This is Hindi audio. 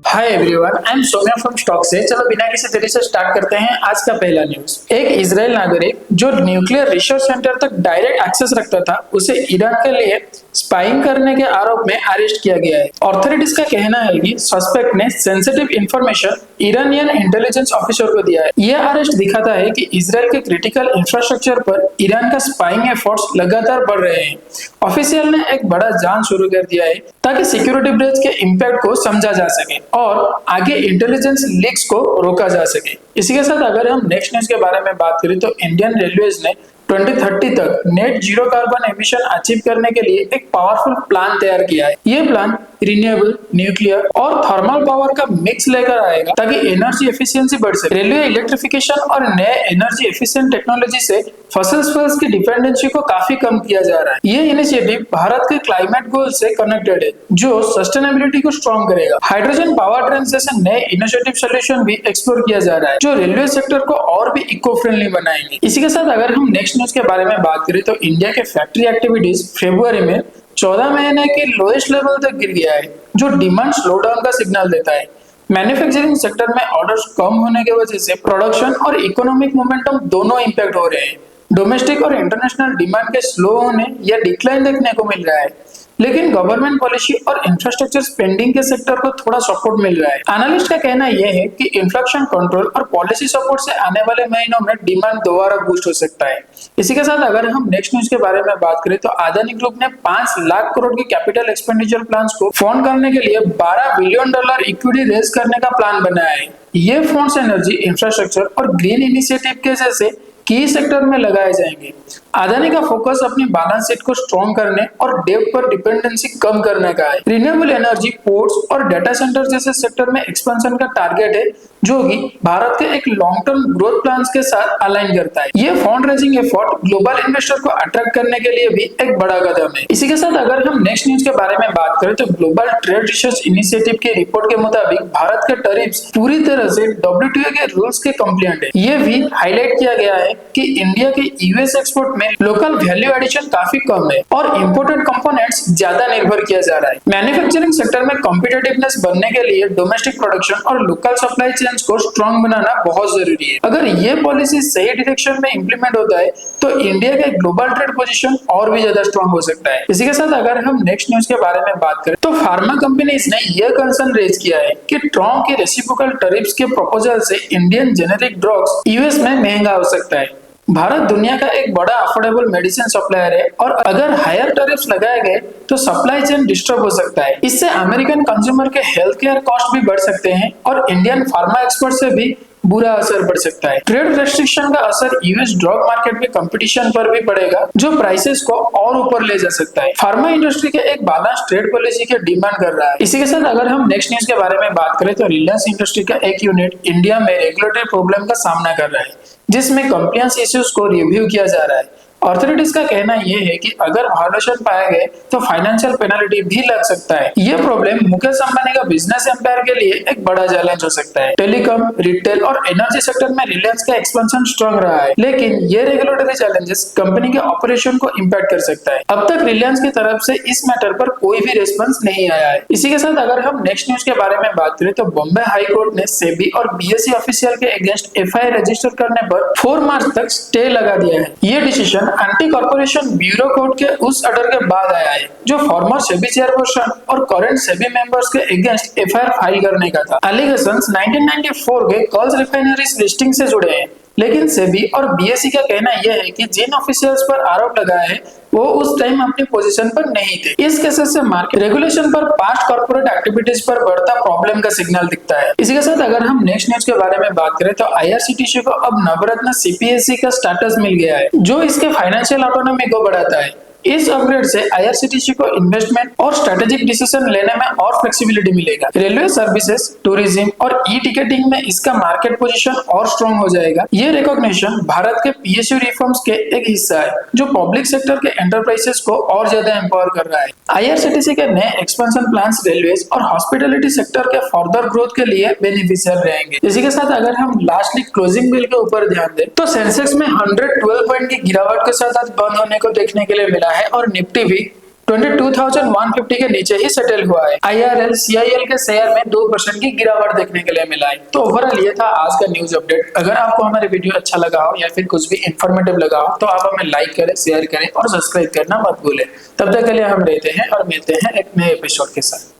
Hi everyone, I am Somya from stock से। चलो बिना किसी देरी से स्टार्ट करते हैं आज का पहला न्यूज। एक इजराइल नागरिक जो न्यूक्लियर रिसर्च सेंटर तक डायरेक्ट एक्सेस रखता था, उसे ईरान के लिए स्पाइंग करने के आरोप में अरेस्ट किया गया है। ऑथोरिटीज का कहना है कि सस्पेक्ट ने sensitive information Iranian intelligence officer को दिया है। यह अरेस्ट दिखाता है कि इजराइल के क्रिटिकल इंफ्रास्ट्रक्चर पर ईरान का स्पाइंग एफर्ट्स लगातार बढ़ रहे हैं। ऑफिशियल ने एक बड़ा जांच शुरू कर दिया है ताकि सिक्योरिटी ब्रीच के इम्पैक्ट को समझा जा सके और आगे इंटेलिजेंस लीक्स को रोका जा सके। इसी के साथ अगर हम नेक्स्ट न्यूज के बारे में बात करें तो इंडियन रेलवेज ने 2030 तक net zero carbon emission achieve करने के लिए एक पावरफुल प्लान तैयार किया है। ये प्लान रिन्यूएबल, न्यूक्लियर और थर्मल पावर का मिक्स लेकर आएगा ताकि एनर्जी एफिशिएंसी बढ़ सके। रेलवे इलेक्ट्रिफिकेशन और नए एनर्जी एफिशिएंट टेक्नोलॉजी से फॉसिल फ्यूल्स की डिपेंडेंसी को काफी कम किया जा रहा है। ये इनिशिएटिव भारत के क्लाइमेट गोल से कनेक्टेड है, जो सस्टेनेबिलिटी को स्ट्रॉन्ग करेगा। हाइड्रोजन पावर ट्रेन जैसे नए इनिशिएटिव सोल्यूशन भी एक्सप्लोर किया जा रहा है, जो रेलवे सेक्टर को और भी इको फ्रेंडली बनाएंगे। इसी के साथ अगर हम नेक्स्ट न्यूज के बारे में बात करें तो इंडिया के फैक्ट्री एक्टिविटीज फरवरी में 14 महीने के लोएस्ट लेवल तक गिर गया है, जो डिमांड स्लोडाउन का सिग्नल देता है। मैन्युफैक्चरिंग सेक्टर में ऑर्डर्स कम होने की वजह से प्रोडक्शन और इकोनॉमिक मोमेंटम दोनों इंपैक्ट हो रहे हैं। डोमेस्टिक और इंटरनेशनल डिमांड के स्लो होने या डिक्लाइन देखने को मिल रहा है, लेकिन गवर्नमेंट पॉलिसी और इंफ्रास्ट्रक्चर स्पेंडिंग के सेक्टर को थोड़ा सपोर्ट मिल रहा है। एनालिस्ट का कहना यह है कि इन्फ्लेशन कंट्रोल और पॉलिसी सपोर्ट से आने वाले महीनों में डिमांड दोबारा बूस्ट हो सकता है। इसी के साथ अगर हम नेक्स्ट न्यूज के बारे में बात करें तो अदानी ग्रुप ने 5 लाख करोड़ की कैपिटल एक्सपेंडिचर प्लान्स को फंड करने के लिए $12 बिलियन इक्विटी रेज करने का प्लान बनाया है। ये फंड्स एनर्जी, इंफ्रास्ट्रक्चर और ग्रीन इनिशिएटिव के जैसे की सेक्टर में लगाए जाएंगे। अदानी का फोकस अपनी बैलेंस शीट को स्ट्रॉन्ग करने और डेब्ट पर डिपेंडेंसी कम करने का है। रिन्यूएबल एनर्जी, पोर्ट्स और डेटा सेंटर जैसे सेक्टर में एक्सपेंशन का टारगेट है, जो कि भारत के एक लॉन्ग टर्म ग्रोथ प्लान्स के साथ अलाइन करता है। ये fund raising effort global investor को अट्रैक्ट करने के लिए भी एक बड़ा कदम है। इसी के साथ अगर हम नेक्स्ट न्यूज के बारे में बात करें तो ग्लोबल ट्रेड रिसर्च इनिशिएटिव की रिपोर्ट के मुताबिक भारत के टैरिफ्स पूरी तरह से WTO के रूल्स के कंप्लायंट है। ये भी हाईलाइट किया गया है कि इंडिया के यूएस एक्सपोर्ट में लोकल वैल्यू एडिशन काफी कम है और इंपोर्टेड कंपोनेंट्स ज्यादा निर्भर किया जा रहा है। मैन्युफैक्चरिंग सेक्टर में कॉम्पिटिटिवनेस बनने के लिए डोमेस्टिक प्रोडक्शन और लोकल सप्लाई चेन्स को स्ट्रॉन्ग बनाना बहुत जरूरी है। अगर ये पॉलिसी सही डायरेक्शन में इंप्लीमेंट होता है तो इंडिया का ग्लोबल ट्रेड पोजीशन और भी ज्यादा स्ट्रॉन्ग हो सकता है। इसी के साथ अगर हम नेक्स्ट न्यूज के बारे में बात करें तो फार्मा कंपनीज ने यह कंसर्न रेज किया है कि ट्रम्प के रेसिप्रोकल टैरिफ्स के प्रपोजल से इंडियन जेनेरिक ड्रग्स यूएस में महंगा हो सकता है। भारत दुनिया का एक बड़ा अफोर्डेबल मेडिसिन सप्लायर है और अगर हायर टैरिफ्स लगाए गए तो सप्लाई चेन डिस्टर्ब हो सकता है। इससे अमेरिकन कंज्यूमर के हेल्थ केयर कॉस्ट भी बढ़ सकते हैं और इंडियन फार्मा एक्सपर्ट से भी बुरा असर पड़ सकता है। ट्रेड रेस्ट्रिक्शन का असर यूएस ड्रग मार्केट में कंपटीशन पर भी पड़ेगा, जो प्राइसेस को और ऊपर ले जा सकता है। फार्मा इंडस्ट्री के एक बैलेंस ट्रेड पॉलिसी के डिमांड कर रहा है। इसी के साथ अगर हम नेक्स्ट न्यूज के बारे में बात करें तो रिलायंस इंडस्ट्री का एक यूनिट इंडिया में रेगुलेटरी प्रॉब्लम का सामना कर रहा है, जिसमें कंप्लायंस इश्यूज को रिव्यू किया जा रहा है। ऑथोरिटीज का कहना यह है कि अगर वायलेशन पाए गए तो फाइनेंशियल पेनल्टी भी लग सकता है। ये प्रॉब्लम मुकेश अंबानी का बिजनेस एम्पायर के लिए एक बड़ा चैलेंज हो सकता है। टेलीकॉम, रिटेल और एनर्जी सेक्टर में रिलायंस का एक्सपेंशन स्ट्रॉन्ग रहा है, लेकिन ये रेगुलेटरी चैलेंजेस कंपनी के ऑपरेशन को इम्पैक्ट कर सकता है। अब तक रिलायंस की तरफ से इस मैटर पर कोई भी रिस्पॉन्स नहीं आया है। इसी के साथ अगर हम नेक्स्ट न्यूज के बारे में बात करें तो बॉम्बे हाई कोर्ट ने सेबी और बीएसई ऑफिशियल के अगेंस्ट एफआईआर रजिस्टर करने पर 4 मार्च तक स्टे लगा दिया है। ये decision anti corporation bureau court के उस ऑर्डर के बाद आया है, जो फॉर्मर सेबी चेयरपर्सन और करंट सेबी मेंबर्स के अगेंस्ट एफआईआर फाइल करने का था। एलिगेशंस 1994 के कर्ज रिफाइनरीज लिस्टिंग से जुड़े हैं, लेकिन सेबी और बीएसई का कहना यह है कि जिन ऑफिशियल्स पर आरोप लगाए हैं वो उस टाइम अपनी पोजीशन पर नहीं थे। इस केसेस से मार्केट रेगुलेशन पर पास्ट कॉर्पोरेट एक्टिविटीज पर बढ़ता प्रॉब्लम का सिग्नल दिखता है। इसी के साथ अगर हम नेक्स्ट न्यूज के बारे में बात करें तो आईआरसीटीसी को अब नवरत्न सीपीएसई का स्टेटस मिल गया है, जो इसके फाइनेंशियल ऑटोनॉमी को बढ़ाता है। इस अपग्रेड से आईआरसीटीसी को इन्वेस्टमेंट और स्ट्रेटेजिक डिसीजन लेने में और फ्लेक्सिबिलिटी मिलेगा। रेलवे सर्विसेज, टूरिज्म और ई टिकटिंग में इसका मार्केट पोजीशन और स्ट्रॉन्ग हो जाएगा। ये रिकॉग्निशन भारत के पीएसयू रिफॉर्म्स के एक हिस्सा है, जो पब्लिक सेक्टर के एंटरप्राइजेस को और ज्यादा एम्पावर कर रहा है। आईआरसीटीसी के नए एक्सपेंशन प्लान्स रेलवेज और हॉस्पिटैलिटी सेक्टर के फर्दर ग्रोथ के लिए बेनिफिशियल रहेंगे। इसी के साथ अगर हम लास्टली क्लोजिंग बिल के ऊपर ध्यान दें तो सेंसेक्स में 112 पॉइंट की गिरावट के साथ आज बंद होने को देखने के लिए मिला है और निफ्टी भी 22,150 के नीचे ही सेटल हुआ है। IRL CIL के शेयर में 2% की गिरावट देखने के लिए मिला है। तो ओवरऑल ये था आज का न्यूज अपडेट। अगर आपको हमारे वीडियो अच्छा लगा हो या फिर कुछ भी इंफॉर्मेटिव लगा हो तो आप हमें लाइक करें, शेयर करें और सब्सक्राइब करना मत भूलें। तब तक के लिए हम रहते हैं और मिलते हैं एक नए एपिसोड के साथ।